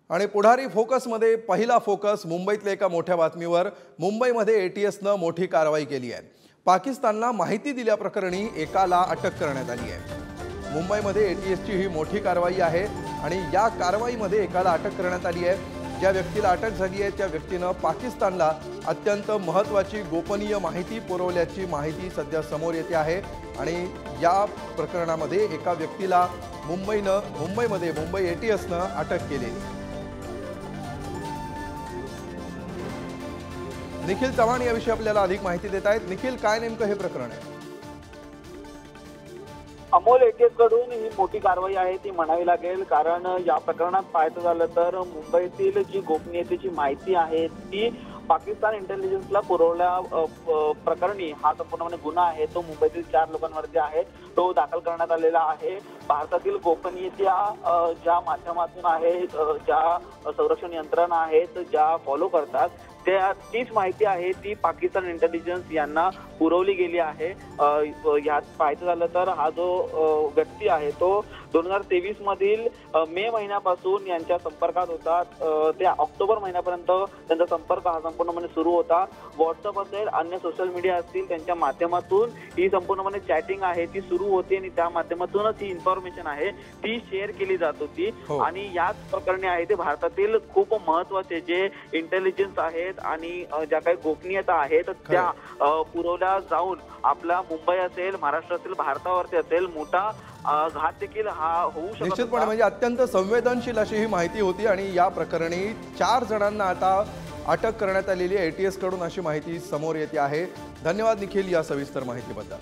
आणि पुढारी फोकसमध्ये पहिला फोकस मुंबईतल्या एका मोठ्या बातमीवर। मुंबईमध्ये एटीएसनं मोठी कारवाई केली आहे। पाकिस्तानला माहिती दिल्याप्रकरणी एकाला अटक करण्यात आली आहे। मुंबईमध्ये एटीएसची ही मोठी कारवाई आहे आणि या कारवाईमध्ये एकाला अटक करण्यात आली आहे। ज्या व्यक्तीला अटक झाली आहे त्या व्यक्तीनं पाकिस्तानला अत्यंत महत्त्वाची गोपनीय माहिती पुरवल्याची माहिती सध्या समोर येते आहे आणि या प्रकरणामध्ये एका व्यक्तीला मुंबई एटीएसनं अटक केली। निखिल चव्हाण याविषयी आपल्याला अधिक माहिती देत आहेत। निखिल, काय नेमकं हे प्रकरण आहे? अमोल, एटीएस कडून ही मोठी कारवाई आहे ती म्हणावी लागेल, कारण या प्रकरणात पाहायचं झालं तर मुंबईतील जी गोपनीयतेची माहिती आहे ती पाकिस्तान इंटेलिजन्सला पुरवल्या प्रकरणी हा संपूर्णपणे गुन्हा आहे तो मुंबईतील 4 लोकांवरती आहे, तो दाखल करण्यात आलेला आहे। भारतातील गोपनीयता ज्या माध्यमातून आहे, ज्या संरक्षण यंत्रणा आहेत ज्या फॉलो करतात तीच माहिती आहे ती पाकिस्तान इंटेलिजन्स यांना पुरवली गेली आहे। यात पाहायचं झालं तर हा जो व्यक्ती आहे तो 2023 मधील मे महिन्यापासून यांच्या संपर्कात होता, ते ऑक्टोबर महिन्यापर्यंत त्यांचा संपर्क हा संपूर्णपणे सुरू होता। व्हॉट्सअप असेल, अन्य सोशल मीडिया असतील, त्यांच्या माध्यमातून ही संपूर्णपणे चॅटिंग आहे ती सुरू होती आणि त्या माध्यमातूनच ही इन्फॉर्मेशन आहे ती शेअर केली जात होती। आणि याच प्रकरणी आहे ते भारतातील खूप महत्त्वाचे जे इंटेलिजन्स आहेत आणि ज्या काही गोपनीयता आहेत त्या पुरवल्या जाऊन आपला मुंबई असेल, महाराष्ट्र असेल, भारतावरती असेल मोठा घात देखील हा होऊ शकतो। निश्चितपणे म्हणजे अत्यंत संवेदनशील अशी ही माहिती होती आणि या प्रकरणी 4 जणांना आता अटक करण्यात आलेली आहे एटीएस कडून अशी माहिती समोर येते आहे। धन्यवाद निखिल या सविस्तर माहितीबद्दल।